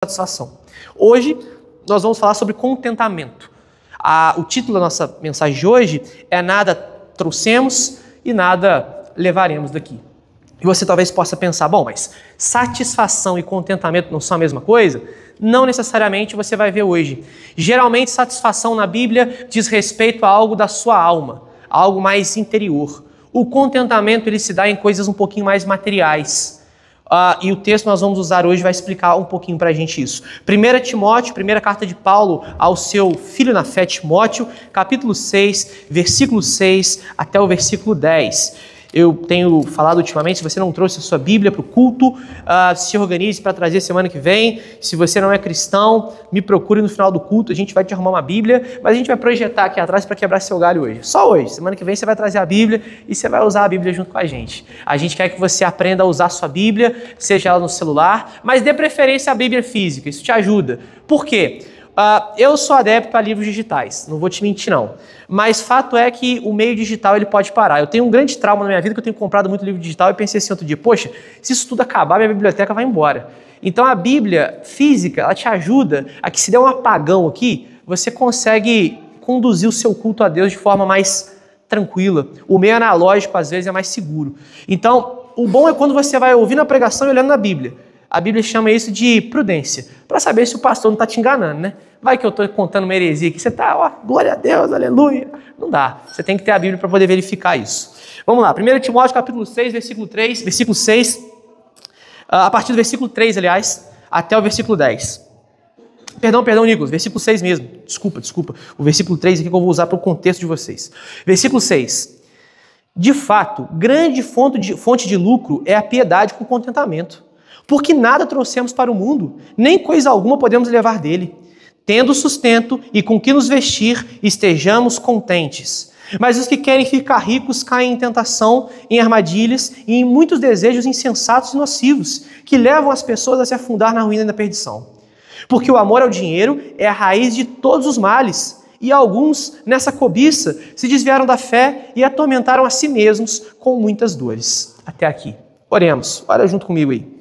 satisfação. Hoje nós vamos falar sobre contentamento. O título da nossa mensagem de hoje é Nada trouxemos e nada levaremos daqui. E você talvez possa pensar, bom, mas satisfação e contentamento não são a mesma coisa? Não necessariamente, você vai ver hoje. Geralmente satisfação na Bíblia diz respeito a algo da sua alma, algo mais interior. O contentamento ele se dá em coisas um pouquinho mais materiais. E o texto que nós vamos usar hoje vai explicar um pouquinho para a gente isso. 1 Timóteo, primeira carta de Paulo ao seu filho na fé Timóteo, capítulo 6, versículo 6 até o versículo 10. Eu tenho falado ultimamente, se você não trouxe a sua Bíblia para o culto, se organize para trazer semana que vem. Se você não é cristão, me procure no final do culto, a gente vai te arrumar uma Bíblia, mas a gente vai projetar aqui atrás para quebrar seu galho hoje. Só hoje. Semana que vem você vai trazer a Bíblia e você vai usar a Bíblia junto com a gente. A gente quer que você aprenda a usar a sua Bíblia, seja ela no celular, mas dê preferência à Bíblia física, isso te ajuda. Por quê? Eu sou adepto a livros digitais, não vou te mentir não, mas fato é que o meio digital ele pode parar. Eu tenho um grande trauma na minha vida que eu tenho comprado muito livro digital e pensei assim outro dia, poxa, se isso tudo acabar, minha biblioteca vai embora. Então a Bíblia física, ela te ajuda a que se der um apagão aqui, você consegue conduzir o seu culto a Deus de forma mais tranquila. O meio analógico às vezes é mais seguro. Então o bom é quando você vai ouvindo a pregação e olhando na Bíblia. A Bíblia chama isso de prudência, para saber se o pastor não está te enganando, né? Vai que eu estou contando uma heresia aqui, você está, ó, glória a Deus, aleluia. Não dá, você tem que ter a Bíblia para poder verificar isso. Vamos lá, 1 Timóteo capítulo 6, versículo 6, a partir do versículo 3, aliás, até o versículo 10. Perdão, Nicolas, versículo 6 mesmo, desculpa. O versículo 3 aqui que eu vou usar para o contexto de vocês. Versículo 6. De fato, grande fonte de lucro é a piedade com contentamento. Porque nada trouxemos para o mundo, nem coisa alguma podemos levar dele. Tendo sustento e com que nos vestir, estejamos contentes. Mas os que querem ficar ricos caem em tentação, em armadilhas e em muitos desejos insensatos e nocivos, que levam as pessoas a se afundar na ruína e na perdição. Porque o amor ao dinheiro é a raiz de todos os males, e alguns, nessa cobiça, se desviaram da fé e atormentaram a si mesmos com muitas dores. Até aqui. Oremos. Ora junto comigo aí.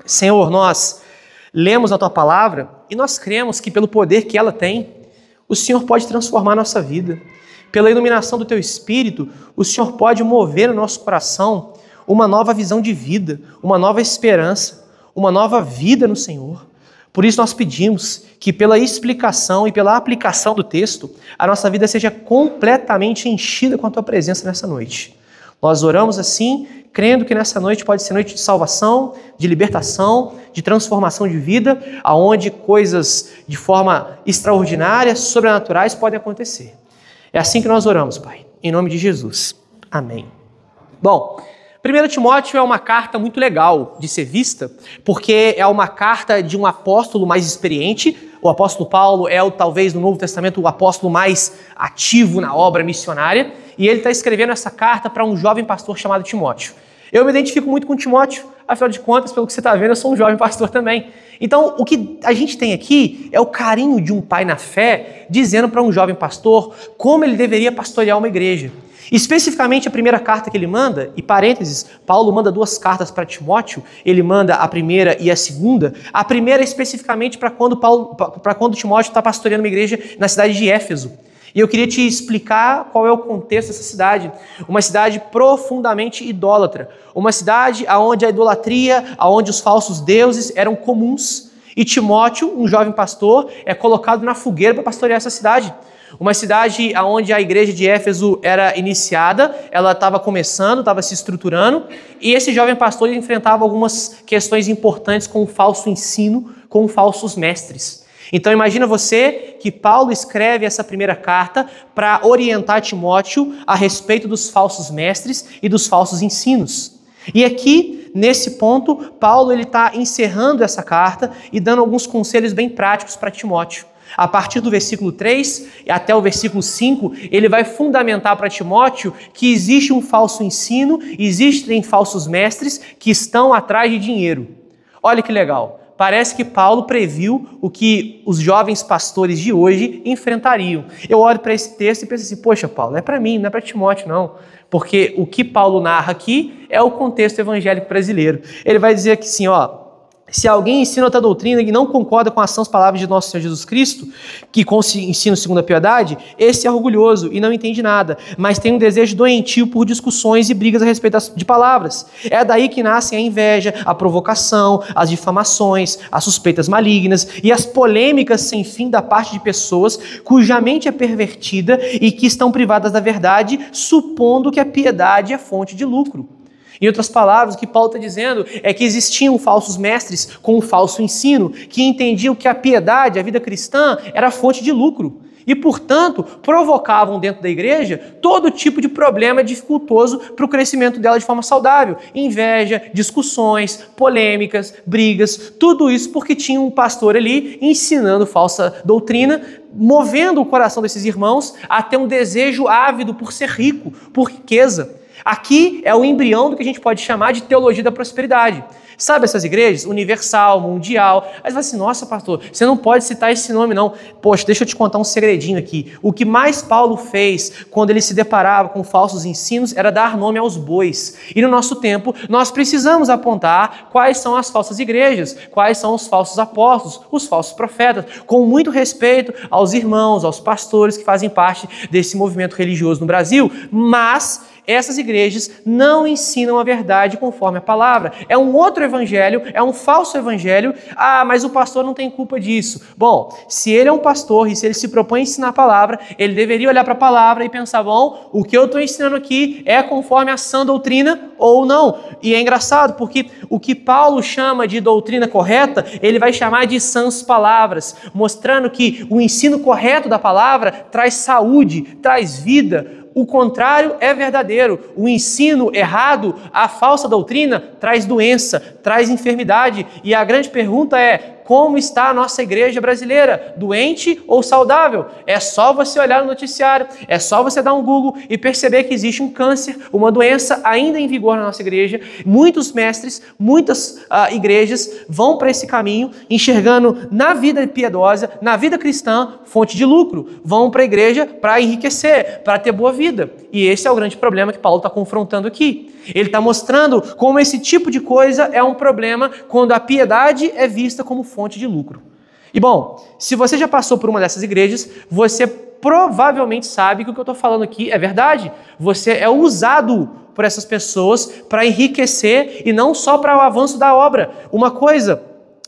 Senhor, nós lemos a Tua Palavra e nós cremos que pelo poder que ela tem, o Senhor pode transformar a nossa vida. Pela iluminação do Teu Espírito, o Senhor pode mover no nosso coração uma nova visão de vida, uma nova esperança, uma nova vida no Senhor. Por isso nós pedimos que pela explicação e pela aplicação do texto, a nossa vida seja completamente enchida com a Tua presença nessa noite. Nós oramos assim, crendo que nessa noite pode ser noite de salvação, de libertação, de transformação de vida, aonde coisas de forma extraordinária, sobrenaturais podem acontecer. É assim que nós oramos, Pai, em nome de Jesus. Amém. Bom, 1 Timóteo é uma carta muito legal de ser vista, porque é uma carta de um apóstolo mais experiente. O apóstolo Paulo é, talvez, no Novo Testamento, o apóstolo mais ativo na obra missionária, e ele está escrevendo essa carta para um jovem pastor chamado Timóteo. Eu me identifico muito com Timóteo, afinal de contas, pelo que você está vendo, eu sou um jovem pastor também. Então, o que a gente tem aqui é o carinho de um pai na fé, dizendo para um jovem pastor como ele deveria pastorear uma igreja. Especificamente a primeira carta que ele manda, e parênteses, Paulo manda 2 cartas para Timóteo, ele manda a primeira e a segunda. A primeira especificamente para quando Timóteo está pastoreando uma igreja na cidade de Éfeso. E eu queria te explicar qual é o contexto dessa cidade. Uma cidade profundamente idólatra. Uma cidade onde a idolatria, onde os falsos deuses eram comuns. E Timóteo, um jovem pastor, é colocado na fogueira para pastorear essa cidade. Uma cidade onde a igreja de Éfeso era iniciada, ela estava começando, estava se estruturando, e esse jovem pastor enfrentava algumas questões importantes com o falso ensino, com falsos mestres. Então imagina você que Paulo escreve essa primeira carta para orientar Timóteo a respeito dos falsos mestres e dos falsos ensinos. E aqui, nesse ponto, Paulo está encerrando essa carta e dando alguns conselhos bem práticos para Timóteo. A partir do versículo 3 até o versículo 5, ele vai fundamentar para Timóteo que existe um falso ensino, existem falsos mestres que estão atrás de dinheiro. Olha que legal. Parece que Paulo previu o que os jovens pastores de hoje enfrentariam. Eu olho para esse texto e penso assim, poxa, Paulo, não é para mim, não é para Timóteo, não. Porque o que Paulo narra aqui é o contexto evangélico brasileiro. Ele vai dizer que assim, ó, Se alguém ensina outra doutrina e não concorda com as sãs palavras de nosso Senhor Jesus Cristo, que com ensino segundo a piedade, esse é orgulhoso e não entende nada, mas tem um desejo doentio por discussões e brigas a respeito de palavras. É daí que nascem a inveja, a provocação, as difamações, as suspeitas malignas e as polêmicas sem fim da parte de pessoas cuja mente é pervertida e que estão privadas da verdade, supondo que a piedade é fonte de lucro. Em outras palavras, o que Paulo está dizendo é que existiam falsos mestres com um falso ensino, que entendiam que a piedade, a vida cristã, era fonte de lucro. E, portanto, provocavam dentro da igreja todo tipo de problema dificultoso para o crescimento dela de forma saudável. Inveja, discussões, polêmicas, brigas, tudo isso porque tinha um pastor ali ensinando falsa doutrina, movendo o coração desses irmãos a ter um desejo ávido por ser rico, por riqueza. Aqui é o embrião do que a gente pode chamar de teologia da prosperidade. Sabe essas igrejas? Universal, mundial. Aí você fala assim, nossa pastor, você não pode citar esse nome não. Poxa, deixa eu te contar um segredinho aqui. O que mais Paulo fez quando ele se deparava com falsos ensinos era dar nome aos bois. E no nosso tempo, nós precisamos apontar quais são as falsas igrejas, quais são os falsos apóstolos, os falsos profetas, com muito respeito aos irmãos, aos pastores que fazem parte desse movimento religioso no Brasil, mas essas igrejas não ensinam a verdade conforme a palavra. É um outro evangelho, é um falso evangelho. Ah, mas o pastor não tem culpa disso. Bom, se ele é um pastor e se ele se propõe a ensinar a palavra, ele deveria olhar para a palavra e pensar, bom, o que eu estou ensinando aqui é conforme a sã doutrina ou não. E é engraçado porque o que Paulo chama de doutrina correta, ele vai chamar de sãs palavras, mostrando que o ensino correto da palavra traz saúde, traz vida. O contrário é verdadeiro. O ensino errado, a falsa doutrina, traz doença, traz enfermidade. E a grande pergunta é, como está a nossa igreja brasileira? Doente ou saudável? É só você olhar no noticiário, é só você dar um Google e perceber que existe um câncer, uma doença ainda em vigor na nossa igreja. Muitos mestres, muitas igrejas vão para esse caminho, enxergando na vida piedosa, na vida cristã, fonte de lucro. Vão para a igreja para enriquecer, para ter boa vida. E esse é o grande problema que Paulo está confrontando aqui. Ele está mostrando como esse tipo de coisa é um problema quando a piedade é vista como fonte de lucro. E bom, se você já passou por uma dessas igrejas, você provavelmente sabe que o que eu estou falando aqui é verdade. Você é usado por essas pessoas para enriquecer e não só para o avanço da obra. Uma coisa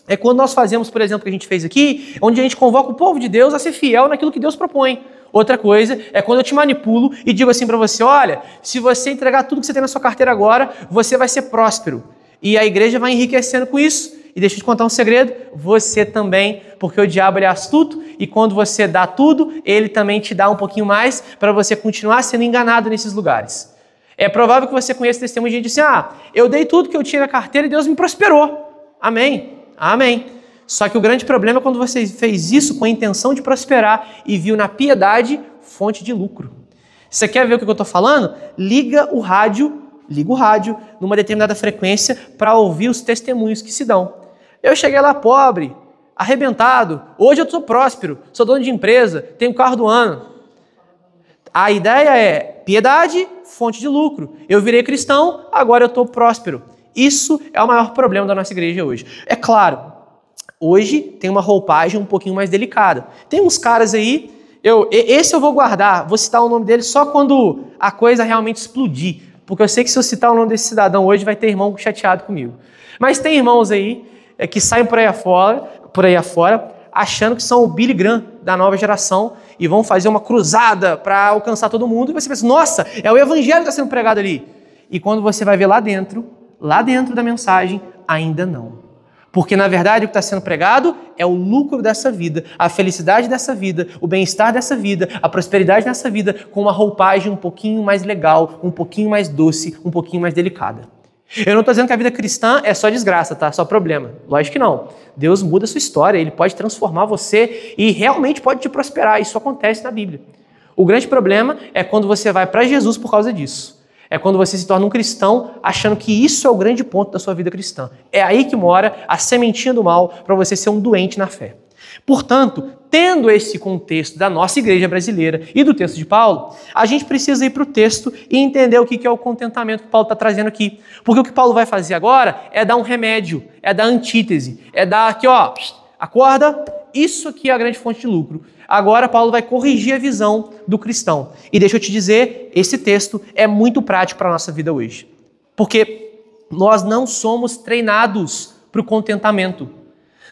é quando nós fazemos, por exemplo, o que a gente fez aqui, onde a gente convoca o povo de Deus a ser fiel naquilo que Deus propõe. Outra coisa é quando eu te manipulo e digo assim para você, olha, se você entregar tudo que você tem na sua carteira agora, você vai ser próspero. E a igreja vai enriquecendo com isso. E deixa eu te contar um segredo, você também, porque o diabo ele é astuto e quando você dá tudo, ele também te dá um pouquinho mais para você continuar sendo enganado nesses lugares. É provável que você conheça testemunho de gente assim, eu dei tudo que eu tinha na carteira e Deus me prosperou. Amém. Amém. Só que o grande problema é quando você fez isso com a intenção de prosperar e viu na piedade fonte de lucro. Você quer ver o que eu estou falando? Liga o rádio numa determinada frequência para ouvir os testemunhos que se dão. Eu cheguei lá pobre, arrebentado, hoje eu estou próspero, sou dono de empresa, tenho carro do ano. A ideia é piedade, fonte de lucro. Eu virei cristão, agora eu estou próspero. Isso é o maior problema da nossa igreja hoje. É claro, hoje tem uma roupagem um pouquinho mais delicada. Tem uns caras aí, esse eu vou guardar, vou citar o nome dele só quando a coisa realmente explodir. Porque eu sei que se eu citar o nome desse cidadão hoje, vai ter irmão chateado comigo. Mas tem irmãos aí que saem por aí afora, achando que são o Billy Graham da nova geração e vão fazer uma cruzada para alcançar todo mundo. E você pensa, nossa, é o evangelho que está sendo pregado ali. E quando você vai ver lá dentro da mensagem, ainda não. Porque, na verdade, o que está sendo pregado é o lucro dessa vida, a felicidade dessa vida, o bem-estar dessa vida, a prosperidade dessa vida, com uma roupagem um pouquinho mais legal, um pouquinho mais doce, um pouquinho mais delicada. Eu não estou dizendo que a vida cristã é só desgraça, tá? Só problema. Lógico que não. Deus muda a sua história, Ele pode transformar você e realmente pode te prosperar. Isso acontece na Bíblia. O grande problema é quando você vai para Jesus por causa disso. É quando você se torna um cristão achando que isso é o grande ponto da sua vida cristã. É aí que mora a sementinha do mal para você ser um doente na fé. Portanto, tendo esse contexto da nossa igreja brasileira e do texto de Paulo, a gente precisa ir para o texto e entender o que é o contentamento que Paulo está trazendo aqui. Porque o que Paulo vai fazer agora é dar um remédio, é dar antítese, é dar aqui, ó, acorda, isso aqui é a grande fonte de lucro. Agora Paulo vai corrigir a visão do cristão. E deixa eu te dizer, esse texto é muito prático para a nossa vida hoje. Porque nós não somos treinados para o contentamento.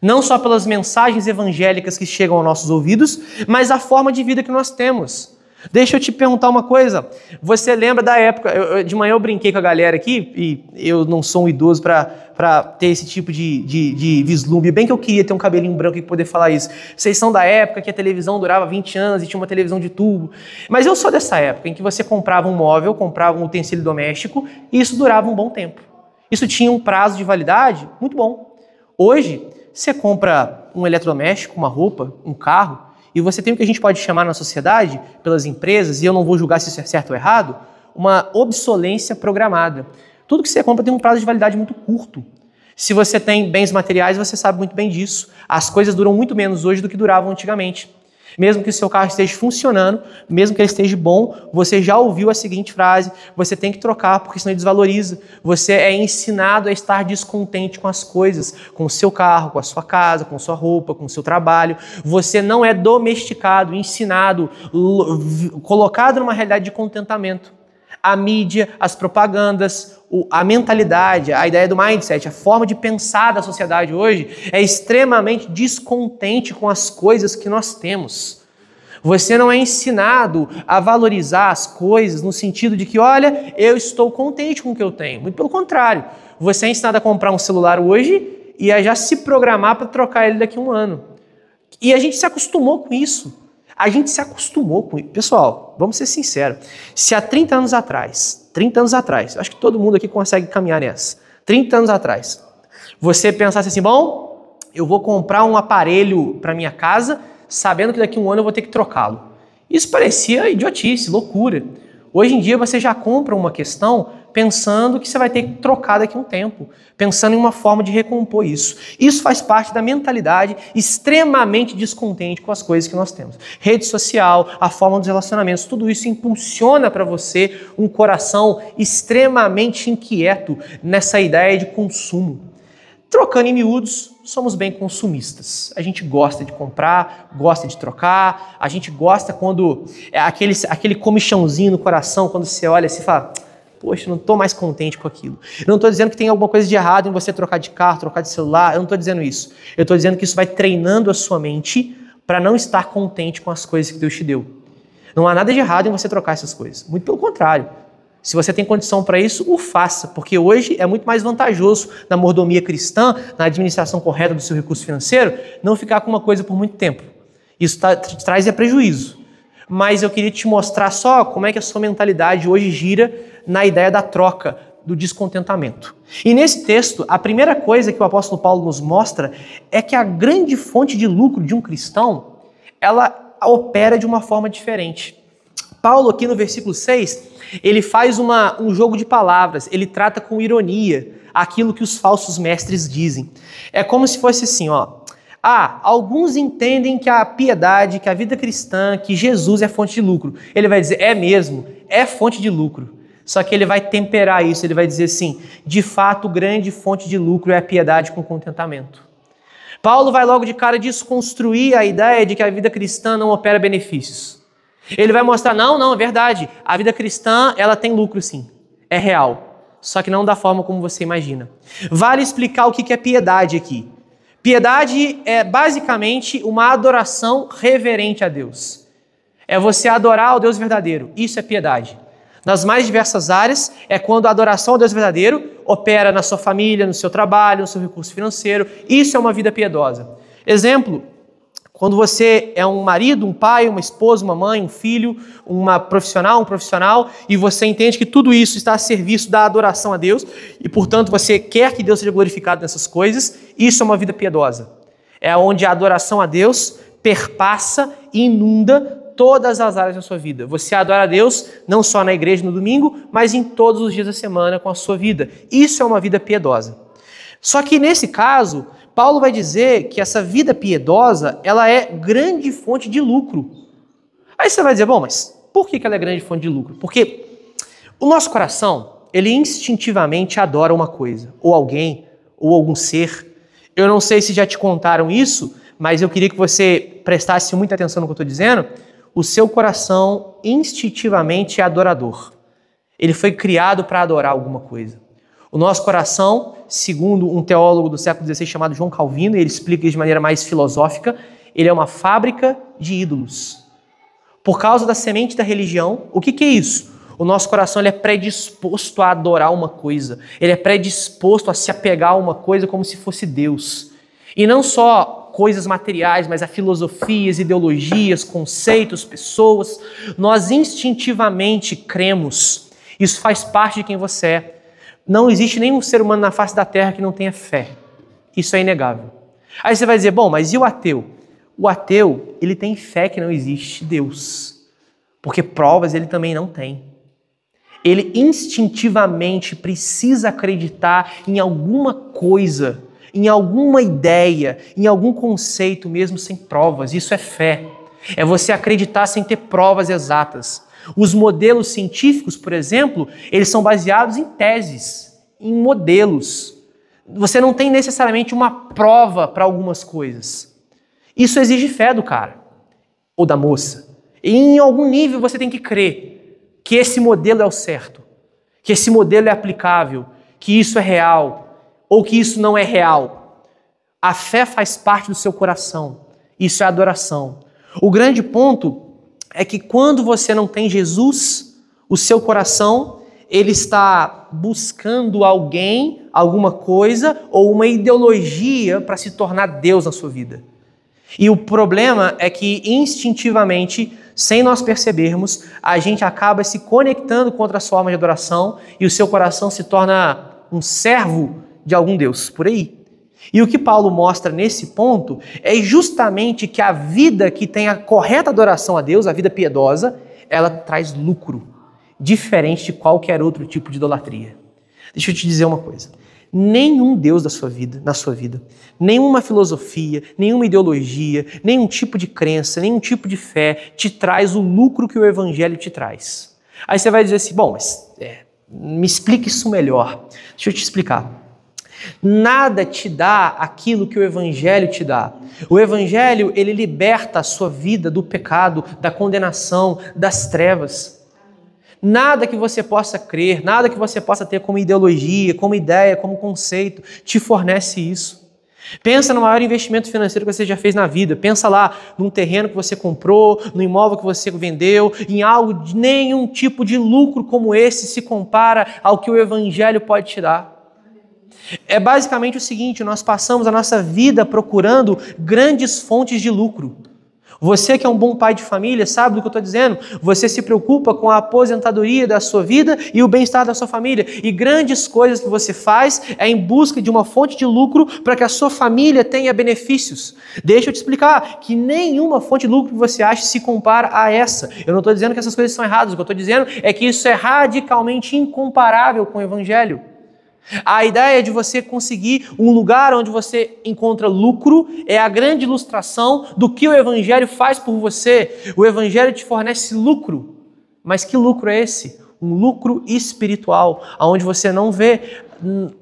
Não só pelas mensagens evangélicas que chegam aos nossos ouvidos, mas a forma de vida que nós temos. Deixa eu te perguntar uma coisa. Você lembra da época... de manhã eu brinquei com a galera aqui, e eu não sou um idoso para ter esse tipo de vislumbre. Bem que eu queria ter um cabelinho branco e poder falar isso. Vocês são da época que a televisão durava 20 anos e tinha uma televisão de tubo. Mas eu sou dessa época em que você comprava um móvel, comprava um utensílio doméstico e isso durava um bom tempo. Isso tinha um prazo de validade muito bom. Hoje, você compra um eletrodoméstico, uma roupa, um carro, e você tem o que a gente pode chamar na sociedade, pelas empresas, e eu não vou julgar se isso é certo ou errado, uma obsolência programada. Tudo que você compra tem um prazo de validade muito curto. Se você tem bens materiais, você sabe muito bem disso. As coisas duram muito menos hoje do que duravam antigamente. Mesmo que o seu carro esteja funcionando, mesmo que ele esteja bom, você já ouviu a seguinte frase: você tem que trocar porque senão ele desvaloriza. Você é ensinado a estar descontente com as coisas, com o seu carro, com a sua casa, com a sua roupa, com o seu trabalho. Você não é domesticado, ensinado, colocado numa realidade de contentamento. A mídia, as propagandas, a mentalidade, a ideia do mindset, a forma de pensar da sociedade hoje é extremamente descontente com as coisas que nós temos. Você não é ensinado a valorizar as coisas no sentido de que, olha, eu estou contente com o que eu tenho. Muito pelo contrário. Você é ensinado a comprar um celular hoje e a já se programar para trocar ele daqui a um ano. E a gente se acostumou com isso. A gente se acostumou com isso. Pessoal, vamos ser sinceros. Se há 30 anos atrás, acho que todo mundo aqui consegue caminhar nessa. 30 anos atrás, você pensasse assim, bom, eu vou comprar um aparelho para minha casa, sabendo que daqui a um ano eu vou ter que trocá-lo. Isso parecia idiotice, loucura. Hoje em dia você já compra uma questão pensando que você vai ter que trocar daqui a um tempo, pensando em uma forma de recompor isso. Isso faz parte da mentalidade extremamente descontente com as coisas que nós temos. Rede social, a forma dos relacionamentos, tudo isso impulsiona para você um coração extremamente inquieto nessa ideia de consumo. Trocando em miúdos, somos bem consumistas. A gente gosta de comprar, gosta de trocar, a gente gosta quando é aquele comichãozinho no coração, quando você olha assim e fala, poxa, não estou mais contente com aquilo. Eu não estou dizendo que tem alguma coisa de errado em você trocar de carro, trocar de celular, eu não estou dizendo isso. Eu estou dizendo que isso vai treinando a sua mente para não estar contente com as coisas que Deus te deu. Não há nada de errado em você trocar essas coisas. Muito pelo contrário. Se você tem condição para isso, o faça, porque hoje é muito mais vantajoso na mordomia cristã, na administração correta do seu recurso financeiro, não ficar com uma coisa por muito tempo. Isso traz prejuízo. Mas eu queria te mostrar só como é que a sua mentalidade hoje gira na ideia da troca, do descontentamento. E nesse texto, a primeira coisa que o apóstolo Paulo nos mostra é que a grande fonte de lucro de um cristão, ela opera de uma forma diferente. Paulo aqui no versículo 6, ele faz um jogo de palavras, ele trata com ironia aquilo que os falsos mestres dizem. É como se fosse assim, ó. Alguns entendem que a piedade, que a vida cristã, que Jesus é fonte de lucro. Ele vai dizer, é mesmo, é fonte de lucro. Só que ele vai temperar isso, ele vai dizer assim, de fato, grande fonte de lucro é a piedade com contentamento. Paulo vai logo de cara desconstruir a ideia de que a vida cristã não opera benefícios. Ele vai mostrar, não, é verdade, a vida cristã, ela tem lucro sim, é real, só que não da forma como você imagina. Vale explicar o que é piedade aqui. Piedade é basicamente uma adoração reverente a Deus. É você adorar ao Deus verdadeiro, isso é piedade. Nas mais diversas áreas, é quando a adoração ao Deus verdadeiro opera na sua família, no seu trabalho, no seu recurso financeiro, isso é uma vida piedosa. Exemplo, quando você é um marido, um pai, uma esposa, uma mãe, um filho, um profissional, e você entende que tudo isso está a serviço da adoração a Deus, e portanto você quer que Deus seja glorificado nessas coisas, isso é uma vida piedosa. É onde a adoração a Deus perpassa e inunda todas as áreas da sua vida. Você adora a Deus não só na igreja no domingo, mas em todos os dias da semana com a sua vida. Isso é uma vida piedosa. Só que nesse caso, Paulo vai dizer que essa vida piedosa, ela é grande fonte de lucro. Aí você vai dizer, bom, mas por que ela é grande fonte de lucro? Porque o nosso coração, ele instintivamente adora uma coisa, ou alguém, ou algum ser. Eu não sei se já te contaram isso, mas eu queria que você prestasse muita atenção no que eu estou dizendo. O seu coração instintivamente é adorador. Ele foi criado para adorar alguma coisa. O nosso coração, segundo um teólogo do século XVI chamado João Calvino, ele explica isso de maneira mais filosófica, ele é uma fábrica de ídolos. Por causa da semente da religião, o que é isso? O nosso coração ele é predisposto a adorar uma coisa. Ele é predisposto a se apegar a uma coisa como se fosse Deus. E não só coisas materiais, mas a filosofias, ideologias, conceitos, pessoas. Nós instintivamente cremos. Isso faz parte de quem você é. Não existe nenhum ser humano na face da terra que não tenha fé. Isso é inegável. Aí você vai dizer, bom, mas e o ateu? O ateu, ele tem fé que não existe Deus. Porque provas ele também não tem. Ele instintivamente precisa acreditar em alguma coisa, em alguma ideia, em algum conceito mesmo sem provas. Isso é fé. É você acreditar sem ter provas exatas. Os modelos científicos, por exemplo, eles são baseados em teses, em modelos. Você não tem necessariamente uma prova para algumas coisas. Isso exige fé do cara ou da moça. E em algum nível você tem que crer que esse modelo é o certo, que esse modelo é aplicável, que isso é real ou que isso não é real. A fé faz parte do seu coração. Isso é adoração. O grande ponto é que quando você não tem Jesus, o seu coração ele está buscando alguém, alguma coisa ou uma ideologia para se tornar Deus na sua vida. E o problema é que instintivamente, sem nós percebermos, a gente acaba se conectando com outras formas de adoração e o seu coração se torna um servo de algum Deus por aí. E o que Paulo mostra nesse ponto é justamente que a vida que tem a correta adoração a Deus, a vida piedosa, ela traz lucro, diferente de qualquer outro tipo de idolatria. Deixa eu te dizer uma coisa. Nenhum Deus na sua vida, nenhuma filosofia, nenhuma ideologia, nenhum tipo de crença, nenhum tipo de fé te traz o lucro que o Evangelho te traz. Aí você vai dizer assim, bom, mas me explica isso melhor. Deixa eu te explicar. Nada te dá aquilo que o Evangelho te dá. O Evangelho, ele liberta a sua vida do pecado, da condenação, das trevas. Nada que você possa crer, nada que você possa ter como ideologia, como ideia, como conceito, te fornece isso. Pensa no maior investimento financeiro que você já fez na vida. Pensa lá num terreno que você comprou, no imóvel que você vendeu, em algo de nenhum tipo de lucro como esse se compara ao que o Evangelho pode te dar. É basicamente o seguinte, nós passamos a nossa vida procurando grandes fontes de lucro. Você que é um bom pai de família, sabe do que eu estou dizendo? Você se preocupa com a aposentadoria da sua vida e o bem-estar da sua família. E grandes coisas que você faz é em busca de uma fonte de lucro para que a sua família tenha benefícios. Deixa eu te explicar que nenhuma fonte de lucro que você acha se compara a essa. Eu não estou dizendo que essas coisas são erradas. O que eu estou dizendo é que isso é radicalmente incomparável com o Evangelho. A ideia de você conseguir um lugar onde você encontra lucro é a grande ilustração do que o Evangelho faz por você. O Evangelho te fornece lucro. Mas que lucro é esse? Um lucro espiritual, onde você não vê,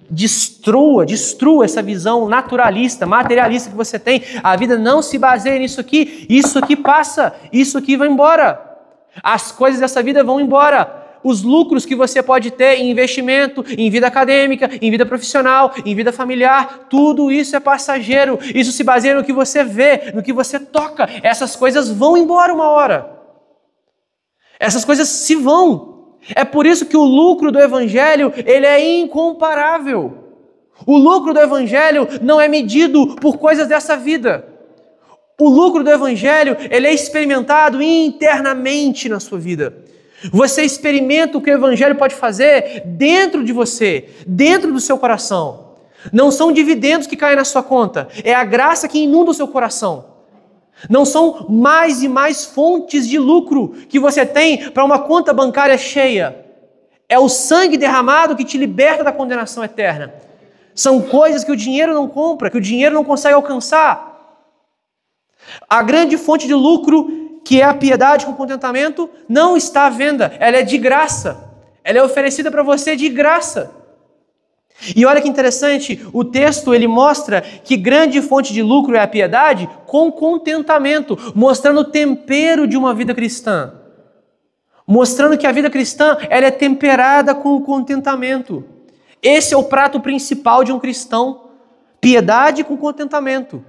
destrua essa visão naturalista, materialista que você tem. A vida não se baseia nisso aqui. Isso aqui passa, isso aqui vai embora. As coisas dessa vida vão embora. Os lucros que você pode ter em investimento, em vida acadêmica, em vida profissional, em vida familiar, tudo isso é passageiro. Isso se baseia no que você vê, no que você toca. Essas coisas vão embora uma hora. Essas coisas se vão. É por isso que o lucro do Evangelho, ele é incomparável. O lucro do Evangelho não é medido por coisas dessa vida. O lucro do Evangelho, ele é experimentado internamente na sua vida. Você experimenta o que o Evangelho pode fazer dentro de você, dentro do seu coração. Não são dividendos que caem na sua conta, é a graça que inunda o seu coração. Não são mais e mais fontes de lucro que você tem para uma conta bancária cheia. É o sangue derramado que te liberta da condenação eterna. São coisas que o dinheiro não compra, que o dinheiro não consegue alcançar. A grande fonte de lucro, que é a piedade com contentamento, não está à venda. Ela é de graça. Ela é oferecida para você de graça. E olha que interessante, o texto ele mostra que grande fonte de lucro é a piedade com contentamento, mostrando o tempero de uma vida cristã. Mostrando que a vida cristã ela é temperada com o contentamento. Esse é o prato principal de um cristão, piedade com contentamento.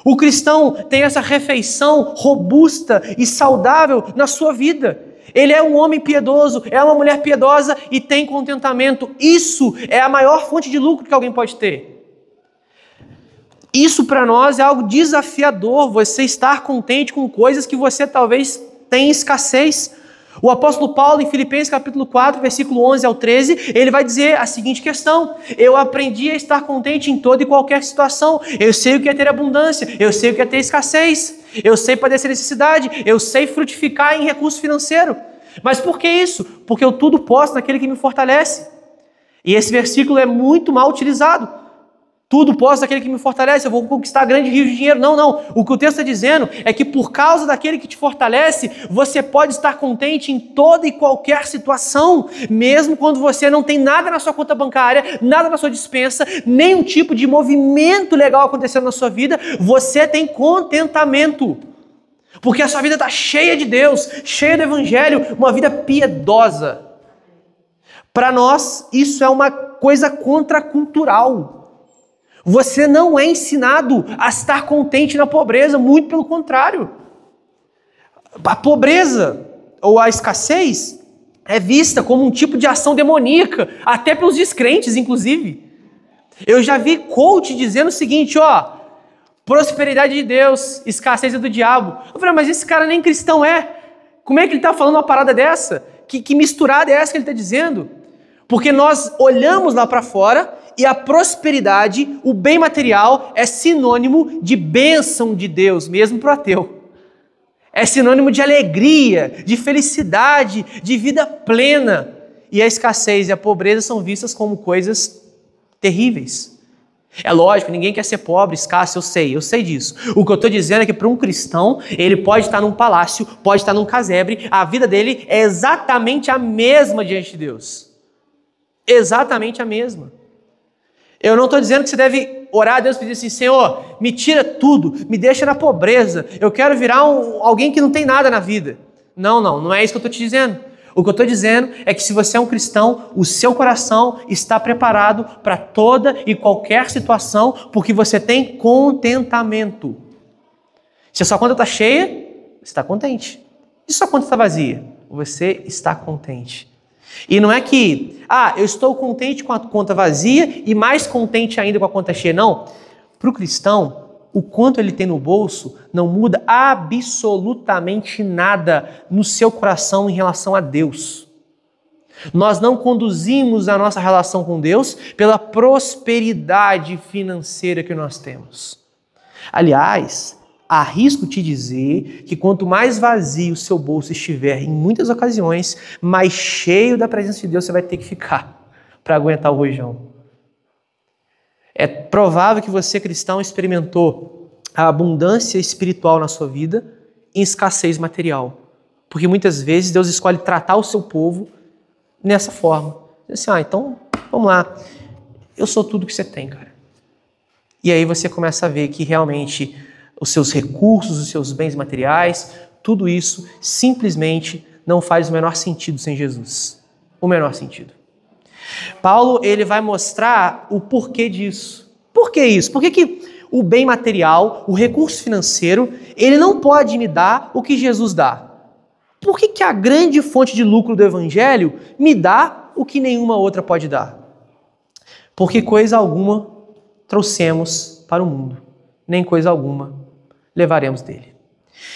O cristão tem essa refeição robusta e saudável na sua vida. Ele é um homem piedoso, é uma mulher piedosa e tem contentamento. Isso é a maior fonte de lucro que alguém pode ter. Isso para nós é algo desafiador, você estar contente com coisas que você talvez tenha escassez. O apóstolo Paulo, em Filipenses capítulo 4, versículo 11 ao 13, ele vai dizer a seguinte questão: eu aprendi a estar contente em toda e qualquer situação. Eu sei o que é ter abundância, eu sei o que é ter escassez, eu sei padecer necessidade, eu sei frutificar em recurso financeiro. Mas por que isso? Porque eu tudo posso naquele que me fortalece. E esse versículo é muito mal utilizado. Tudo posso daquele que me fortalece, eu vou conquistar grande rio de dinheiro. Não, não. O que o texto está dizendo é que por causa daquele que te fortalece, você pode estar contente em toda e qualquer situação, mesmo quando você não tem nada na sua conta bancária, nada na sua despensa, nenhum tipo de movimento legal acontecendo na sua vida, você tem contentamento. Porque a sua vida está cheia de Deus, cheia do Evangelho, uma vida piedosa. Para nós, isso é uma coisa contracultural. Você não é ensinado a estar contente na pobreza, muito pelo contrário. A pobreza ou a escassez é vista como um tipo de ação demoníaca, até pelos descrentes, inclusive. Eu já vi coach dizendo o seguinte, prosperidade de Deus, escassez é do diabo. Eu falei, mas esse cara nem cristão é. Como é que ele está falando uma parada dessa? Que misturada é essa que ele está dizendo? Porque nós olhamos lá para fora e a prosperidade, o bem material, é sinônimo de bênção de Deus, mesmo para o ateu. É sinônimo de alegria, de felicidade, de vida plena. E a escassez e a pobreza são vistas como coisas terríveis. É lógico, ninguém quer ser pobre, escasso, eu sei disso. O que eu estou dizendo é que para um cristão, ele pode estar num palácio, pode estar num casebre, a vida dele é exatamente a mesma diante de Deus. Exatamente a mesma. Eu não estou dizendo que você deve orar a Deus e pedir assim, Senhor, me tira tudo, me deixa na pobreza, eu quero virar alguém que não tem nada na vida. Não é isso que eu estou te dizendo. O que eu estou dizendo é que se você é um cristão, o seu coração está preparado para toda e qualquer situação, porque você tem contentamento. Se a sua conta está cheia, você está contente. E se a sua conta está vazia, você está contente. E não é que, eu estou contente com a conta vazia e mais contente ainda com a conta cheia. Não. Para o cristão, o quanto ele tem no bolso não muda absolutamente nada no seu coração em relação a Deus. Nós não conduzimos a nossa relação com Deus pela prosperidade financeira que nós temos. Aliás, arrisco te dizer que quanto mais vazio o seu bolso estiver, em muitas ocasiões, mais cheio da presença de Deus você vai ter que ficar para aguentar o rojão. É provável que você, cristão, experimentou a abundância espiritual na sua vida em escassez material. Porque muitas vezes Deus escolhe tratar o seu povo nessa forma. Assim, então, vamos lá. Eu sou tudo que você tem, cara. E aí você começa a ver que realmente os seus recursos, os seus bens materiais, tudo isso simplesmente não faz o menor sentido sem Jesus. O menor sentido. Paulo, ele vai mostrar o porquê disso. Por que isso? Por que o bem material, o recurso financeiro, ele não pode me dar o que Jesus dá? Por que a grande fonte de lucro do Evangelho me dá o que nenhuma outra pode dar? Porque coisa alguma trouxemos para o mundo, nem coisa alguma levaremos dele.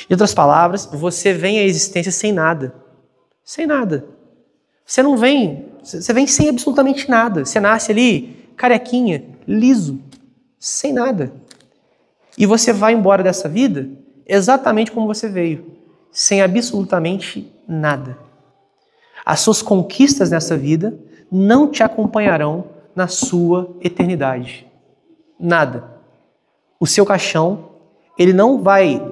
Em outras palavras, você vem à existência sem nada. Sem nada. Você não vem, você vem sem absolutamente nada. Você nasce ali, carequinha, liso, sem nada. E você vai embora dessa vida exatamente como você veio, sem absolutamente nada. As suas conquistas nessa vida não te acompanharão na sua eternidade. Nada. O seu caixão, ele não vai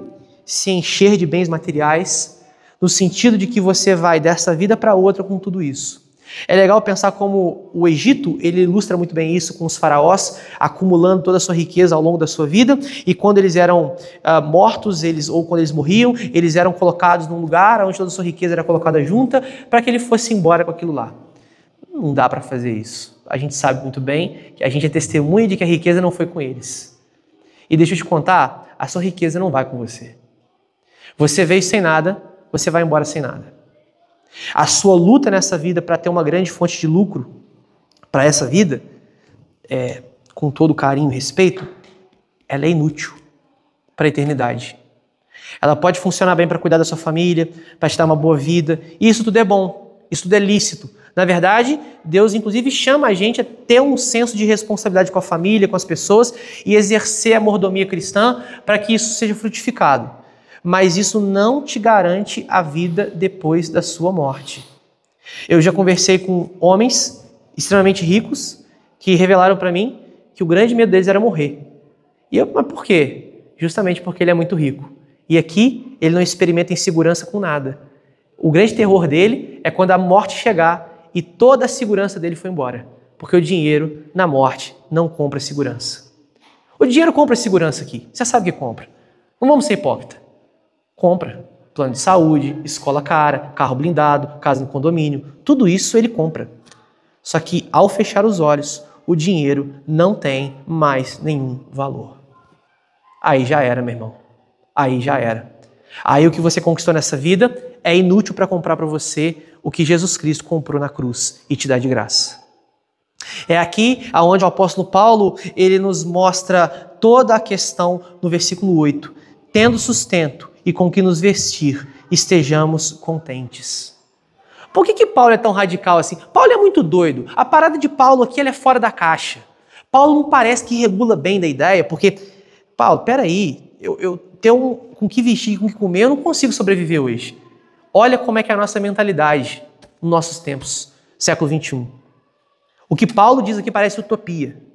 se encher de bens materiais, no sentido de que você vai dessa vida para outra com tudo isso. É legal pensar como o Egito, ele ilustra muito bem isso com os faraós, acumulando toda a sua riqueza ao longo da sua vida, e quando eles eram mortos, ou quando eles morriam, eles eram colocados num lugar onde toda a sua riqueza era colocada junta, para que ele fosse embora com aquilo lá. Não dá para fazer isso. A gente sabe muito bem que a gente é testemunha de que a riqueza não foi com eles. E deixa eu te contar, a sua riqueza não vai com você. Você veio sem nada, você vai embora sem nada. A sua luta nessa vida para ter uma grande fonte de lucro para essa vida, com todo carinho e respeito, ela é inútil para a eternidade. Ela pode funcionar bem para cuidar da sua família, para te dar uma boa vida, e isso tudo é bom, isso tudo é lícito. Na verdade, Deus inclusive chama a gente a ter um senso de responsabilidade com a família, com as pessoas, e exercer a mordomia cristã para que isso seja frutificado. Mas isso não te garante a vida depois da sua morte. Eu já conversei com homens extremamente ricos que revelaram para mim que o grande medo deles era morrer. Mas por quê? Justamente porque ele é muito rico. E aqui ele não experimenta insegurança com nada. O grande terror dele é quando a morte chegar e toda a segurança dele foi embora. Porque o dinheiro, na morte, não compra segurança. O dinheiro compra segurança aqui. Você sabe o que compra. Não vamos ser hipócritas. Compra plano de saúde, escola cara, carro blindado, casa no condomínio. Tudo isso ele compra. Só que ao fechar os olhos, o dinheiro não tem mais nenhum valor. Aí já era, meu irmão. Aí já era. Aí o que você conquistou nessa vida é inútil para comprar para você o que Jesus Cristo comprou na cruz e te dá de graça. É aqui onde o apóstolo Paulo ele nos mostra toda a questão no versículo 8. Tendo sustento e com que nos vestir, estejamos contentes. Por que Paulo é tão radical assim? Paulo é muito doido. A parada de Paulo aqui ela é fora da caixa. Paulo não parece que regula bem da ideia, porque, Paulo, peraí, eu tenho com o que vestir, com o que comer, eu não consigo sobreviver hoje. Olha como é que é a nossa mentalidade nos nossos tempos, século XXI. O que Paulo diz aqui parece utopia.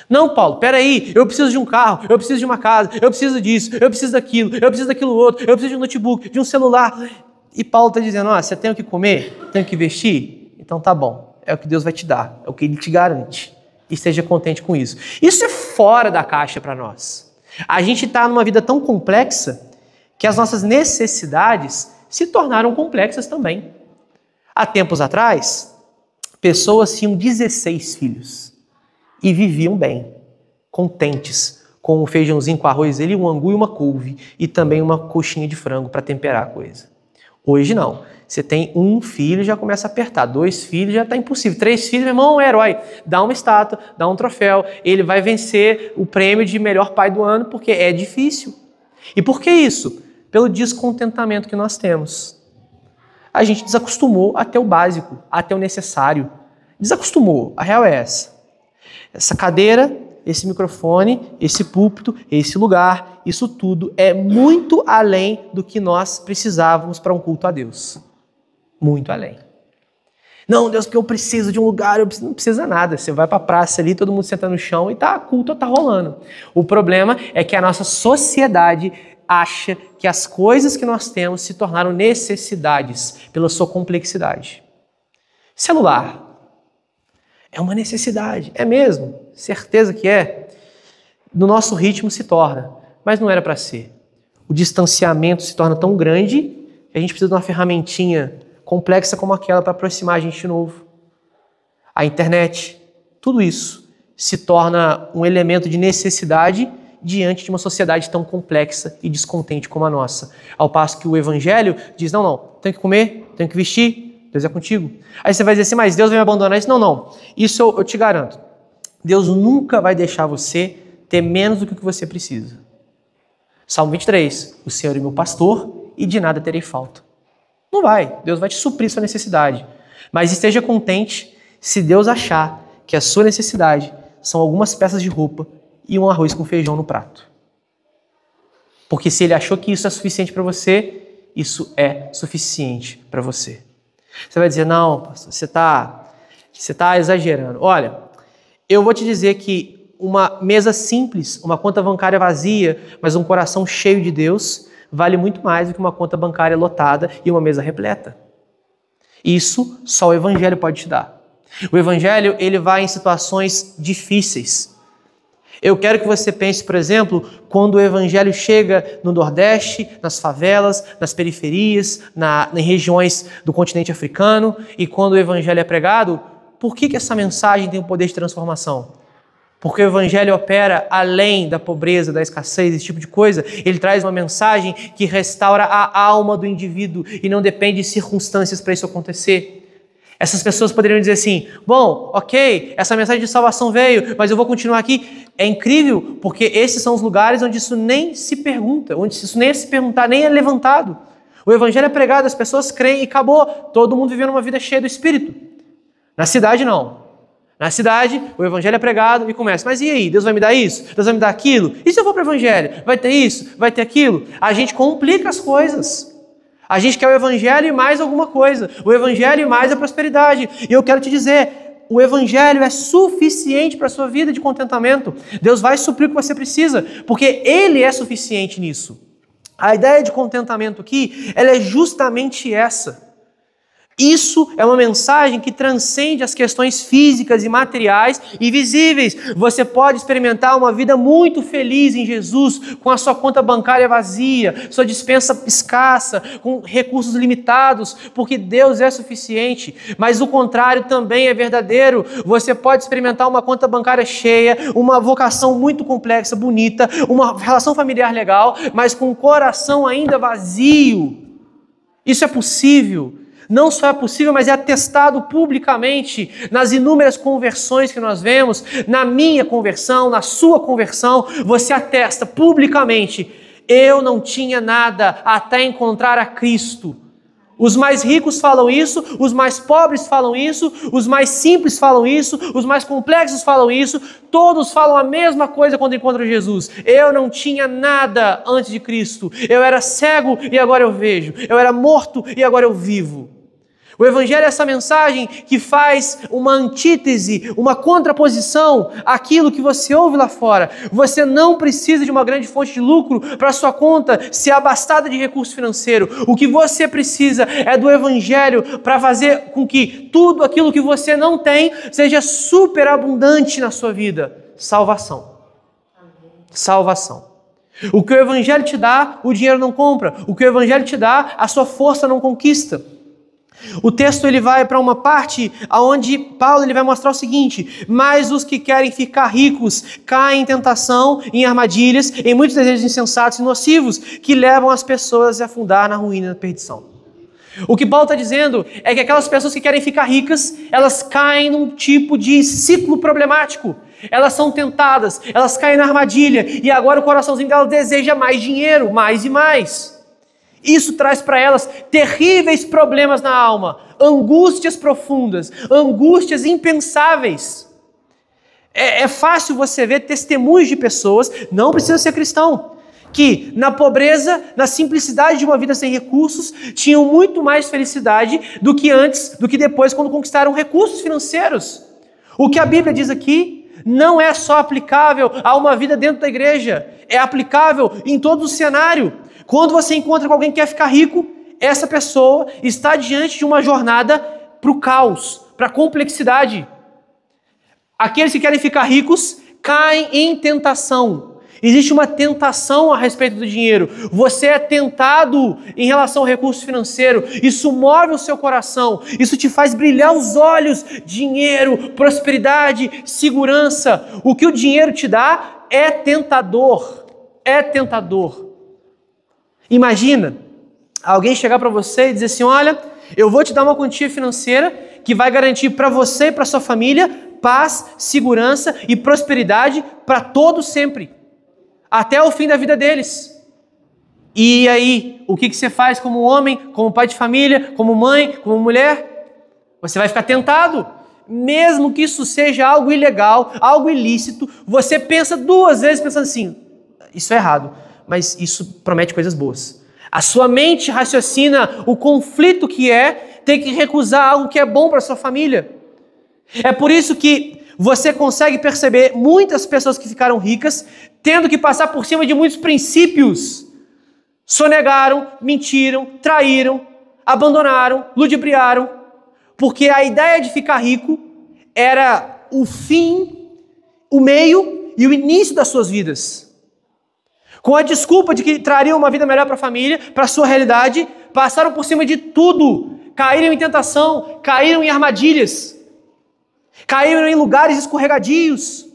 Não, Paulo, peraí, eu preciso de um carro, eu preciso de uma casa, eu preciso disso, eu preciso daquilo outro, eu preciso de um notebook, de um celular. E Paulo está dizendo, você tem o que comer, tem o que vestir? Então tá bom, é o que Deus vai te dar, é o que Ele te garante. E esteja contente com isso. Isso é fora da caixa para nós. A gente está numa vida tão complexa que as nossas necessidades se tornaram complexas também. Há tempos atrás, pessoas tinham 16 filhos. E viviam bem, contentes, com um feijãozinho com arroz, um angu e uma couve, e também uma coxinha de frango para temperar a coisa. Hoje não. Você tem um filho, já começa a apertar. 2 filhos, já está impossível. 3 filhos, meu irmão, é um herói. Dá uma estátua, dá um troféu. Ele vai vencer o prêmio de melhor pai do ano, porque é difícil. E por que isso? Pelo descontentamento que nós temos. A gente desacostumou até o básico, até o necessário. Desacostumou. A real é essa. Essa cadeira, esse microfone, esse púlpito, esse lugar, isso tudo é muito além do que nós precisávamos para um culto a Deus. Muito além. Não, Deus, porque eu preciso de um lugar, não precisa nada. Você vai para a praça ali, todo mundo senta no chão e o culto está rolando. O problema é que a nossa sociedade acha que as coisas que nós temos se tornaram necessidades pela sua complexidade. Celular. É uma necessidade, é mesmo, certeza que é. No nosso ritmo se torna, mas não era para ser. O distanciamento se torna tão grande que a gente precisa de uma ferramentinha complexa como aquela para aproximar a gente de novo. A internet, tudo isso se torna um elemento de necessidade diante de uma sociedade tão complexa e descontente como a nossa. Ao passo que o Evangelho diz, não, tenho que comer, tenho que vestir, Deus é contigo. Aí você vai dizer assim, mas Deus vai me abandonar isso? Não. Isso eu te garanto. Deus nunca vai deixar você ter menos do que o que você precisa. Salmo 23. O Senhor é meu pastor e de nada terei falta. Não vai. Deus vai te suprir sua necessidade. Mas esteja contente se Deus achar que a sua necessidade são algumas peças de roupa e um arroz com feijão no prato. Porque se ele achou que isso é suficiente para você, isso é suficiente para você. Você vai dizer, não, pastor, você está exagerando. Olha, eu vou te dizer que uma mesa simples, uma conta bancária vazia, mas um coração cheio de Deus, vale muito mais do que uma conta bancária lotada e uma mesa repleta. Isso só o Evangelho pode te dar. O Evangelho, ele vai em situações difíceis. Eu quero que você pense, por exemplo, quando o Evangelho chega no Nordeste, nas favelas, nas periferias, em regiões do continente africano, e quando o Evangelho é pregado, por que essa mensagem tem o poder de transformação? Porque o Evangelho opera além da pobreza, da escassez, esse tipo de coisa. Ele traz uma mensagem que restaura a alma do indivíduo e não depende de circunstâncias para isso acontecer. Essas pessoas poderiam dizer assim, bom, ok, essa mensagem de salvação veio, mas eu vou continuar aqui. É incrível, porque esses são os lugares onde isso nem se pergunta, onde isso nem é se perguntar, nem é levantado. O Evangelho é pregado, as pessoas creem e acabou. Todo mundo vivendo uma vida cheia do Espírito. Na cidade, não. Na cidade, o Evangelho é pregado e começa. Mas e aí? Deus vai me dar isso? Deus vai me dar aquilo? E se eu for para o Evangelho? Vai ter isso? Vai ter aquilo? A gente complica as coisas. A gente quer o Evangelho e mais alguma coisa. O Evangelho e mais a prosperidade. E eu quero te dizer, o Evangelho é suficiente para a sua vida de contentamento. Deus vai suprir o que você precisa, porque Ele é suficiente nisso. A ideia de contentamento aqui, ela é justamente essa. Isso é uma mensagem que transcende as questões físicas e materiais e visíveis. Você pode experimentar uma vida muito feliz em Jesus, com a sua conta bancária vazia, sua despensa escassa, com recursos limitados, porque Deus é suficiente. Mas o contrário também é verdadeiro. Você pode experimentar uma conta bancária cheia, uma vocação muito complexa, bonita, uma relação familiar legal, mas com o coração ainda vazio. Isso é possível. Não só é possível, mas é atestado publicamente nas inúmeras conversões que nós vemos, na minha conversão, na sua conversão, você atesta publicamente, eu não tinha nada até encontrar a Cristo. Os mais ricos falam isso, os mais pobres falam isso, os mais simples falam isso, os mais complexos falam isso, todos falam a mesma coisa quando encontram Jesus. Eu não tinha nada antes de Cristo, eu era cego e agora eu vejo, eu era morto e agora eu vivo. O Evangelho é essa mensagem que faz uma antítese, uma contraposição àquilo que você ouve lá fora. Você não precisa de uma grande fonte de lucro para sua conta ser abastada de recurso financeiro. O que você precisa é do Evangelho para fazer com que tudo aquilo que você não tem seja superabundante na sua vida. Salvação. Salvação. O que o Evangelho te dá, o dinheiro não compra. O que o Evangelho te dá, a sua força não conquista. O texto ele vai para uma parte onde Paulo ele vai mostrar o seguinte: mas os que querem ficar ricos caem em tentação, em armadilhas, em muitos desejos insensatos e nocivos que levam as pessoas a afundar na ruína e na perdição. O que Paulo está dizendo é que aquelas pessoas que querem ficar ricas, elas caem num tipo de ciclo problemático. Elas são tentadas, elas caem na armadilha e agora o coraçãozinho delas deseja mais dinheiro, mais e mais. Isso traz para elas terríveis problemas na alma, angústias profundas, angústias impensáveis. É fácil você ver testemunhos de pessoas, não precisa ser cristão, que na pobreza, na simplicidade de uma vida sem recursos, tinham muito mais felicidade do que antes, do que depois, quando conquistaram recursos financeiros. O que a Bíblia diz aqui não é só aplicável a uma vida dentro da igreja, é aplicável em todo o cenário. Quando você encontra com alguém que quer ficar rico, essa pessoa está diante de uma jornada para o caos, para a complexidade. Aqueles que querem ficar ricos caem em tentação. Existe uma tentação a respeito do dinheiro. Você é tentado em relação ao recurso financeiro. Isso move o seu coração. Isso te faz brilhar os olhos. Dinheiro, prosperidade, segurança. O que o dinheiro te dá é tentador. É tentador. Imagina alguém chegar para você e dizer assim: olha, eu vou te dar uma quantia financeira que vai garantir para você e para sua família paz, segurança e prosperidade para todos sempre, até o fim da vida deles. E aí, o que você faz como homem, como pai de família, como mãe, como mulher? Você vai ficar tentado. Mesmo que isso seja algo ilegal, algo ilícito, você pensa duas vezes pensando assim: isso é errado. mas isso promete coisas boas. A sua mente raciocina o conflito que é ter que recusar algo que é bom para sua família. É por isso que você consegue perceber muitas pessoas que ficaram ricas tendo que passar por cima de muitos princípios. Sonegaram, mentiram, traíram, abandonaram, ludibriaram, porque a ideia de ficar rico era o fim, o meio e o início das suas vidas. Com a desculpa de que trariam uma vida melhor para a família, para a sua realidade, passaram por cima de tudo, caíram em tentação, caíram em armadilhas, caíram em lugares escorregadios.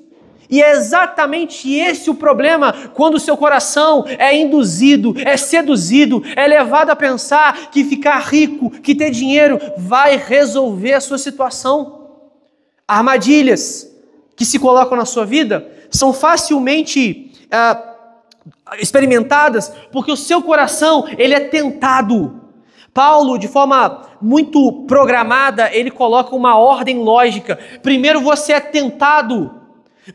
E é exatamente esse o problema quando o seu coração é induzido, é seduzido, é levado a pensar que ficar rico, que ter dinheiro vai resolver a sua situação. Armadilhas que se colocam na sua vida são facilmente experimentadas porque o seu coração ele é tentado. Paulo, de forma muito programada, ele coloca uma ordem lógica. Primeiro você é tentado.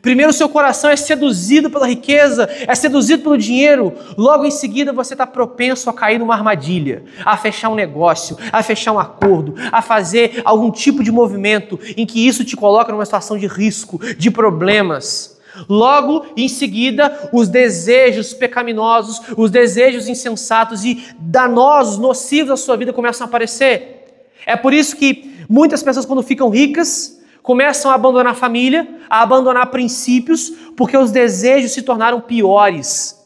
Primeiro o seu coração é seduzido pela riqueza, é seduzido pelo dinheiro. Logo em seguida você está propenso a cair numa armadilha, a fechar um negócio, a fechar um acordo, a fazer algum tipo de movimento em que isso te coloca numa situação de risco, de problemas. Logo em seguida, os desejos pecaminosos, os desejos insensatos e danosos, nocivos da sua vida começam a aparecer. É por isso que muitas pessoas, quando ficam ricas, começam a abandonar a família, a abandonar princípios, porque os desejos se tornaram piores.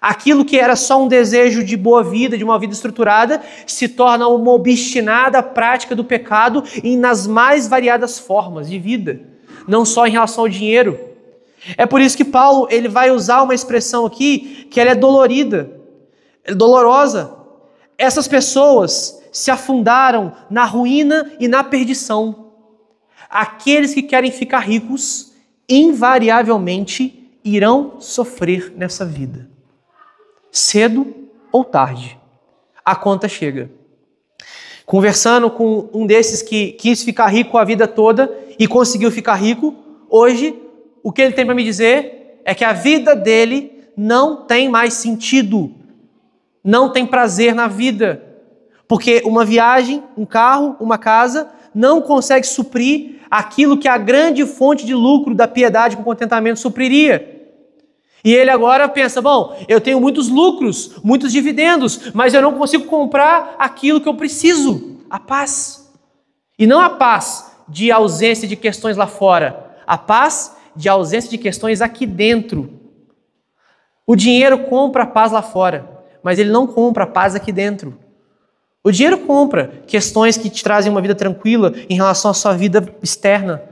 Aquilo que era só um desejo de boa vida, de uma vida estruturada, se torna uma obstinada prática do pecado e nas mais variadas formas de vida, não só em relação ao dinheiro. É por isso que Paulo ele vai usar uma expressão aqui que ela é dolorida, dolorosa. Essas pessoas se afundaram na ruína e na perdição. Aqueles que querem ficar ricos, invariavelmente irão sofrer nessa vida. Cedo ou tarde, a conta chega. Conversando com um desses que quis ficar rico a vida toda e conseguiu ficar rico, hoje o que ele tem para me dizer é que a vida dele não tem mais sentido, não tem prazer na vida, porque uma viagem, um carro, uma casa não consegue suprir aquilo que a grande fonte de lucro da piedade com contentamento supriria. E ele agora pensa, bom, eu tenho muitos lucros, muitos dividendos, mas eu não consigo comprar aquilo que eu preciso, a paz. E não a paz de ausência de questões lá fora, a paz de ausência de questões aqui dentro. O dinheiro compra a paz lá fora, mas ele não compra a paz aqui dentro. O dinheiro compra questões que te trazem uma vida tranquila em relação à sua vida externa.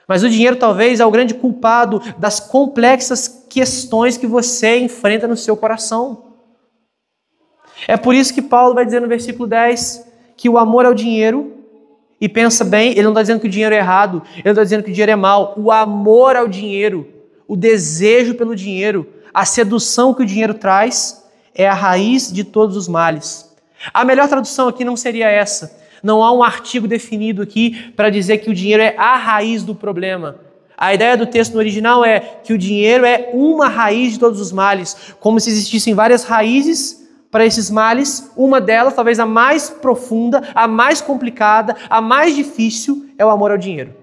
Mas o dinheiro talvez é o grande culpado das complexas questões que você enfrenta no seu coração. É por isso que Paulo vai dizer no versículo 10 que o amor ao dinheiro, e pensa bem, ele não está dizendo que o dinheiro é errado, ele não está dizendo que o dinheiro é mau. O amor ao dinheiro, o desejo pelo dinheiro, a sedução que o dinheiro traz é a raiz de todos os males. A melhor tradução aqui não seria essa. Não há um artigo definido aqui para dizer que o dinheiro é a raiz do problema. A ideia do texto no original é que o dinheiro é uma raiz de todos os males, como se existissem várias raízes para esses males. Uma delas, talvez a mais profunda, a mais complicada, a mais difícil, é o amor ao dinheiro.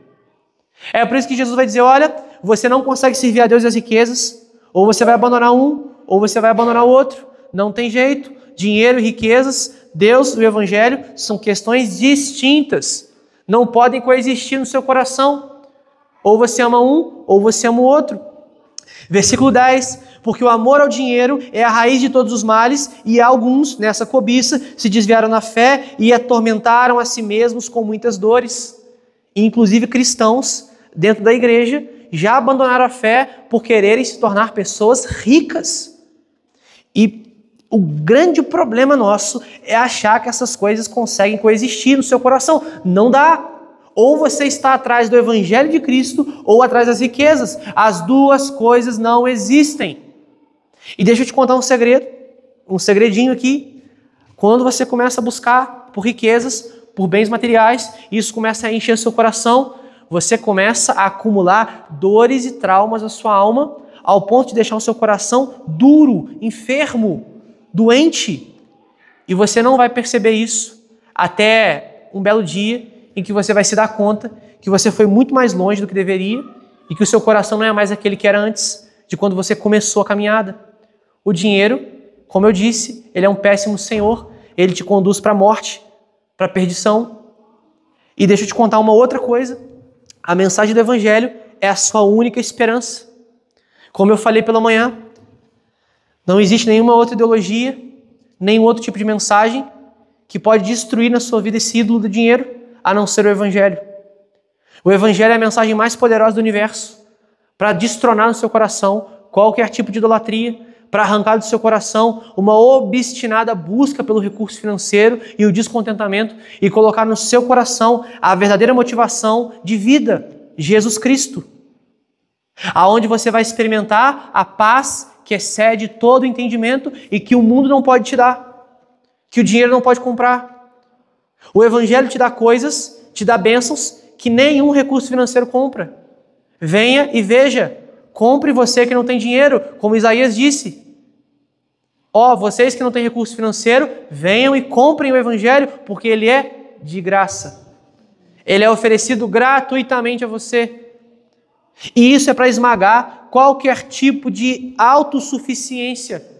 É por isso que Jesus vai dizer, olha, você não consegue servir a Deus e as riquezas, ou você vai abandonar um, ou você vai abandonar o outro. Não tem jeito. Dinheiro e riquezas, Deus e o Evangelho são questões distintas. Não podem coexistir no seu coração. Ou você ama um, ou você ama o outro. Versículo 10. Porque o amor ao dinheiro é a raiz de todos os males, e alguns, nessa cobiça, se desviaram na fé e atormentaram a si mesmos com muitas dores. Inclusive cristãos, dentro da igreja, já abandonaram a fé por quererem se tornar pessoas ricas. E o grande problema nosso é achar que essas coisas conseguem coexistir no seu coração. Não dá. Ou você está atrás do Evangelho de Cristo ou atrás das riquezas. As duas coisas não existem. E deixa eu te contar um segredo, um segredinho aqui. Quando você começa a buscar por riquezas, por bens materiais, e isso começa a encher seu coração, você começa a acumular dores e traumas na sua alma, ao ponto de deixar o seu coração duro, enfermo, doente. E você não vai perceber isso até um belo dia em que você vai se dar conta que você foi muito mais longe do que deveria e que o seu coração não é mais aquele que era antes de quando você começou a caminhada. O dinheiro, como eu disse, ele é um péssimo senhor, ele te conduz para a morte, para a perdição. E deixa eu te contar uma outra coisa, a mensagem do Evangelho é a sua única esperança. Como eu falei pela manhã, não existe nenhuma outra ideologia, nenhum outro tipo de mensagem que pode destruir na sua vida esse ídolo do dinheiro, a não ser o Evangelho. O Evangelho é a mensagem mais poderosa do universo para destronar no seu coração qualquer tipo de idolatria, para arrancar do seu coração uma obstinada busca pelo recurso financeiro e o descontentamento e colocar no seu coração a verdadeira motivação de vida, Jesus Cristo. Aonde você vai experimentar a paz que excede todo o entendimento e que o mundo não pode te dar, que o dinheiro não pode comprar. O Evangelho te dá coisas, te dá bênçãos que nenhum recurso financeiro compra. Venha e veja, compre você que não tem dinheiro, como Isaías disse. Ó, vocês que não têm recurso financeiro, venham e comprem o Evangelho, porque ele é de graça. Ele é oferecido gratuitamente a você. E isso é para esmagar qualquer tipo de autossuficiência.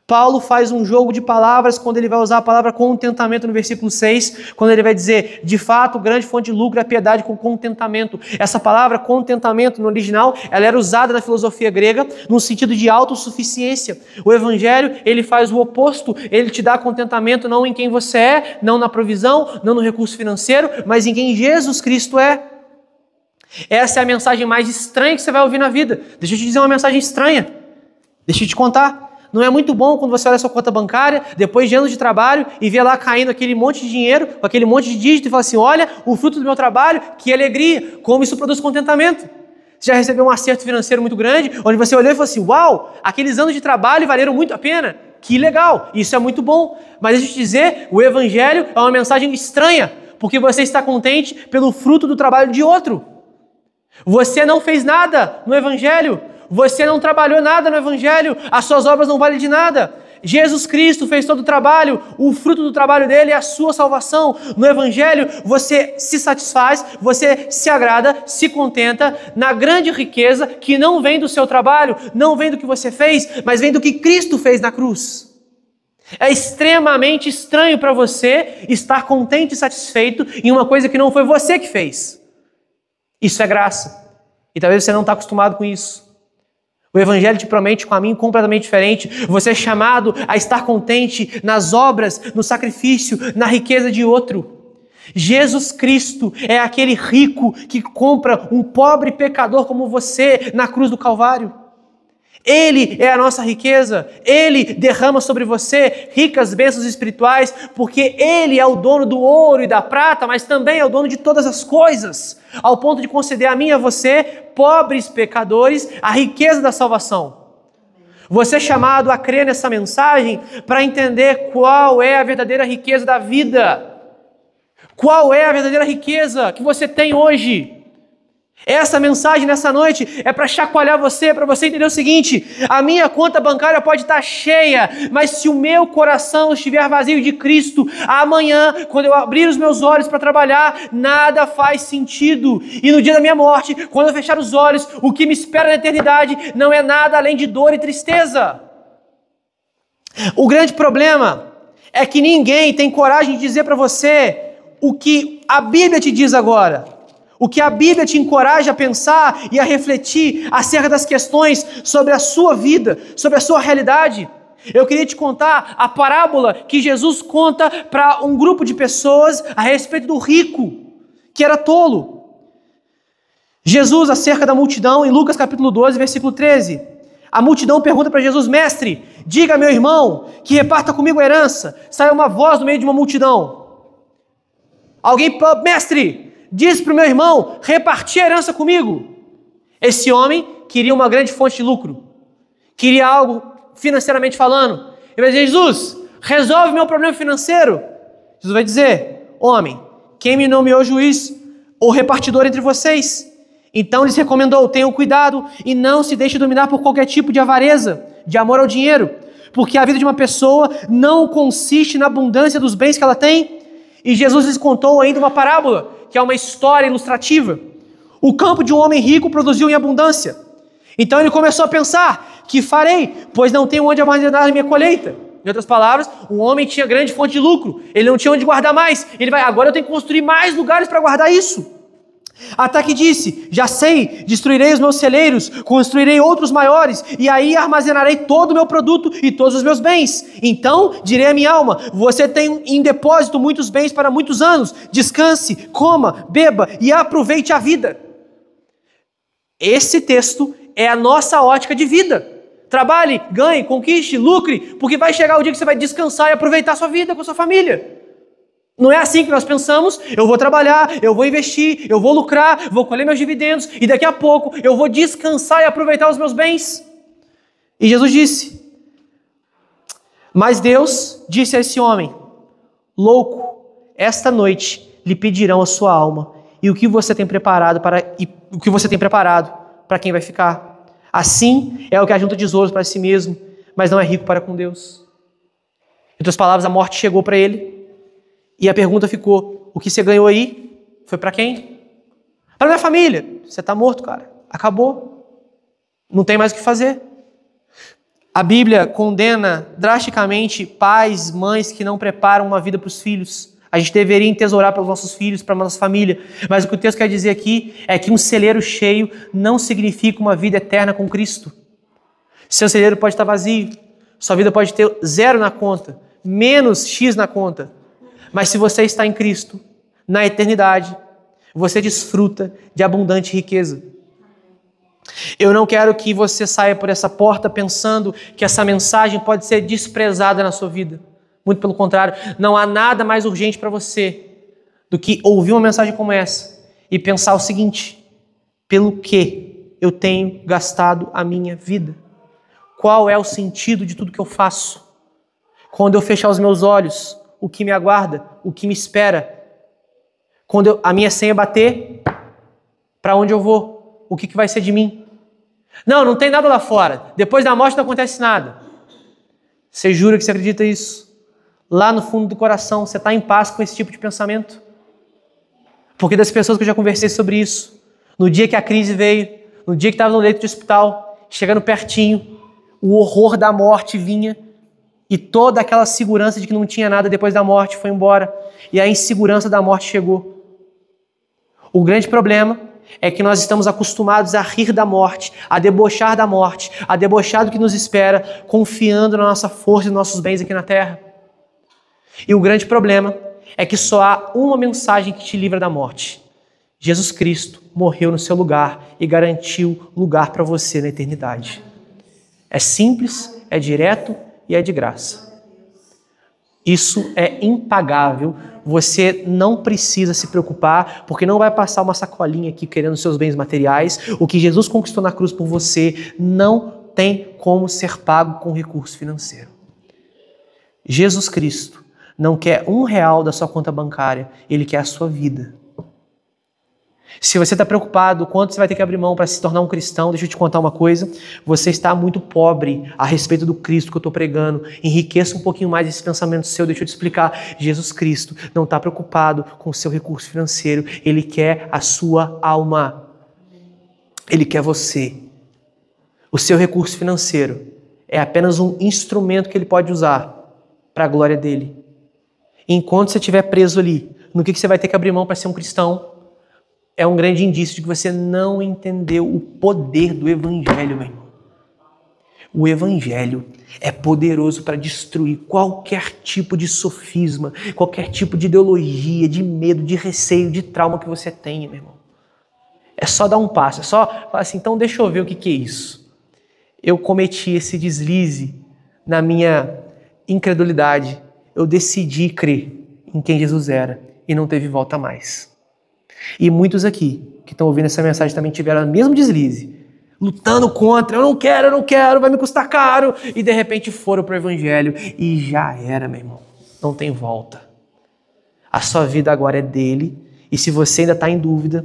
Paulo faz um jogo de palavras quando ele vai usar a palavra contentamento no versículo 6, quando ele vai dizer, de fato, grande fonte de lucro é a piedade com contentamento. Essa palavra contentamento no original, ela era usada na filosofia grega no sentido de autossuficiência. O Evangelho, ele faz o oposto, ele te dá contentamento não em quem você é, não na provisão, não no recurso financeiro, mas em quem Jesus Cristo é. Essa é a mensagem mais estranha que você vai ouvir na vida. Deixa eu te dizer uma mensagem estranha. Deixa eu te contar. Não é muito bom quando você olha a sua conta bancária, depois de anos de trabalho, e vê lá caindo aquele monte de dinheiro, com aquele monte de dígito, e fala assim, olha, o fruto do meu trabalho, que alegria, como isso produz contentamento. Você já recebeu um acerto financeiro muito grande, onde você olhou e falou assim, uau, aqueles anos de trabalho valeram muito a pena, que legal, isso é muito bom. Mas deixa eu te dizer, o Evangelho é uma mensagem estranha, porque você está contente pelo fruto do trabalho de outro. Você não fez nada no Evangelho, você não trabalhou nada no Evangelho, as suas obras não valem de nada. Jesus Cristo fez todo o trabalho, o fruto do trabalho dele é a sua salvação. No Evangelho você se satisfaz, você se agrada, se contenta na grande riqueza que não vem do seu trabalho, não vem do que você fez, mas vem do que Cristo fez na cruz. É extremamente estranho para você estar contente e satisfeito em uma coisa que não foi você que fez. Isso é graça. E talvez você não está acostumado com isso. O Evangelho te promete um caminho completamente diferente. Você é chamado a estar contente nas obras, no sacrifício, na riqueza de outro. Jesus Cristo é aquele rico que compra um pobre pecador como você na cruz do Calvário. Ele é a nossa riqueza, Ele derrama sobre você ricas bênçãos espirituais, porque Ele é o dono do ouro e da prata, mas também é o dono de todas as coisas, ao ponto de conceder a mim e a você, pobres pecadores, a riqueza da salvação. Você é chamado a crer nessa mensagem para entender qual é a verdadeira riqueza da vida. Qual é a verdadeira riqueza que você tem hoje? Essa mensagem nessa noite é para chacoalhar você, para você entender o seguinte: a minha conta bancária pode estar cheia, mas se o meu coração estiver vazio de Cristo, amanhã, quando eu abrir os meus olhos para trabalhar, nada faz sentido. E no dia da minha morte, quando eu fechar os olhos, o que me espera na eternidade não é nada além de dor e tristeza. O grande problema é que ninguém tem coragem de dizer para você o que a Bíblia te diz agora. O que a Bíblia te encoraja a pensar e a refletir acerca das questões sobre a sua vida, sobre a sua realidade. Eu queria te contar a parábola que Jesus conta para um grupo de pessoas a respeito do rico, que era tolo. Jesus, acerca da multidão, em Lucas capítulo 12, versículo 13. A multidão pergunta para Jesus: mestre, diga a meu irmão que reparta comigo a herança. Sai uma voz no meio de uma multidão. Alguém, mestre, diz para o meu irmão repartir a herança comigo. Esse homem queria uma grande fonte de lucro. Queria algo financeiramente falando. Ele vai dizer: Jesus, resolve meu problema financeiro. Jesus vai dizer: homem, quem me nomeou juiz ou repartidor entre vocês? Então lhes recomendou: tenham cuidado e não se deixe dominar por qualquer tipo de avareza, de amor ao dinheiro, porque a vida de uma pessoa não consiste na abundância dos bens que ela tem. E Jesus lhes contou ainda uma parábola, que é uma história ilustrativa. O campo de um homem rico produziu em abundância. Então ele começou a pensar: que farei, pois não tenho onde armazenar a minha colheita. Em outras palavras, o homem tinha grande fonte de lucro, ele não tinha onde guardar mais. Agora eu tenho que construir mais lugares para guardar isso. Até que disse: já sei, destruirei os meus celeiros, construirei outros maiores, e aí armazenarei todo o meu produto e todos os meus bens. Então direi à minha alma: você tem em depósito muitos bens para muitos anos, descanse, coma, beba e aproveite a vida. Esse texto é a nossa ótica de vida. Trabalhe, ganhe, conquiste, lucre, porque vai chegar o dia que você vai descansar e aproveitar a sua vida com a sua família. Não é assim que nós pensamos: eu vou trabalhar, eu vou investir, eu vou lucrar, vou colher meus dividendos e daqui a pouco eu vou descansar e aproveitar os meus bens. E Jesus disse: mas Deus disse a esse homem: louco, esta noite lhe pedirão a sua alma e o que você tem preparado para quem vai ficar. Assim é o que ajunta tesouros para si mesmo, mas não é rico para com Deus. Em outras palavras, a morte chegou para ele e a pergunta ficou: o que você ganhou aí foi para quem? Para minha família. Você está morto, cara. Acabou. Não tem mais o que fazer. A Bíblia condena drasticamente pais, mães que não preparam uma vida para os filhos. A gente deveria entesourar para os nossos filhos, para a nossa família. Mas o que o texto quer dizer aqui é que um celeiro cheio não significa uma vida eterna com Cristo. Seu celeiro pode estar vazio, sua vida pode ter 0 na conta, menos X na conta. Mas se você está em Cristo, na eternidade, você desfruta de abundante riqueza. Eu não quero que você saia por essa porta pensando que essa mensagem pode ser desprezada na sua vida. Muito pelo contrário, não há nada mais urgente para você do que ouvir uma mensagem como essa e pensar o seguinte: pelo que eu tenho gastado a minha vida? Qual é o sentido de tudo que eu faço? Quando eu fechar os meus olhos, o que me aguarda? O que me espera? Quando a minha senha bater, para onde eu vou? O que vai ser de mim? Não tem nada lá fora. Depois da morte não acontece nada. Você jura que você acredita nisso? Lá no fundo do coração, você está em paz com esse tipo de pensamento? Porque das pessoas que eu já conversei sobre isso, no dia que a crise veio, no dia que estava no leito de hospital, chegando pertinho, o horror da morte vinha e toda aquela segurança de que não tinha nada depois da morte foi embora e a insegurança da morte chegou. O grande problema é que nós estamos acostumados a rir da morte, a debochar da morte, a debochar do que nos espera, confiando na nossa força e nos nossos bens aqui na terra. E o grande problema é que só há uma mensagem que te livra da morte. Jesus Cristo morreu no seu lugar e garantiu lugar para você na eternidade. É simples, é direto e é de graça. Isso é impagável. Você não precisa se preocupar, porque não vai passar uma sacolinha aqui querendo seus bens materiais. O que Jesus conquistou na cruz por você não tem como ser pago com recurso financeiro. Jesus Cristo não quer R$1 da sua conta bancária, Ele quer a sua vida. Se você está preocupado quanto você vai ter que abrir mão para se tornar um cristão, deixa eu te contar uma coisa: você está muito pobre a respeito do Cristo que eu estou pregando. Enriqueça um pouquinho mais esse pensamento seu, deixa eu te explicar. Jesus Cristo não está preocupado com o seu recurso financeiro, Ele quer a sua alma. Ele quer você. O seu recurso financeiro é apenas um instrumento que Ele pode usar para a glória dEle. Enquanto você estiver preso ali, no que você vai ter que abrir mão para ser um cristão, é um grande indício de que você não entendeu o poder do Evangelho, meu irmão. O Evangelho é poderoso para destruir qualquer tipo de sofisma, qualquer tipo de ideologia, de medo, de receio, de trauma que você tenha, meu irmão. É só dar um passo, é só falar assim: então deixa eu ver o que é isso. Eu cometi esse deslize na minha incredulidade. Eu decidi crer em quem Jesus era e não teve volta mais. E muitos aqui que estão ouvindo essa mensagem também tiveram o mesmo deslize, lutando contra: eu não quero, vai me custar caro. E de repente foram para o Evangelho e já era, meu irmão. Não tem volta. A sua vida agora é dele. E se você ainda está em dúvida,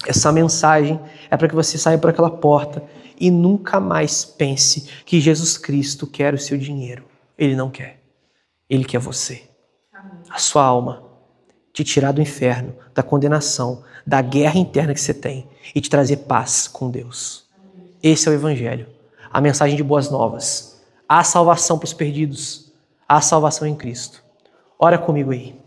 Essa mensagem é para que você saia por aquela porta e nunca mais pense que Jesus Cristo quer o seu dinheiro. Ele não quer. Ele quer você. A sua alma. Te tirar do inferno, da condenação, da guerra interna que você tem e te trazer paz com Deus. Esse é o Evangelho. A mensagem de boas novas. Há salvação para os perdidos. Há salvação em Cristo. Ora comigo aí.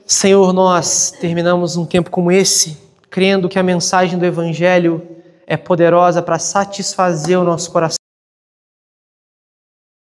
Senhor, nós terminamos um tempo como esse, crendo que a mensagem do Evangelho é poderosa para satisfazer o nosso coração.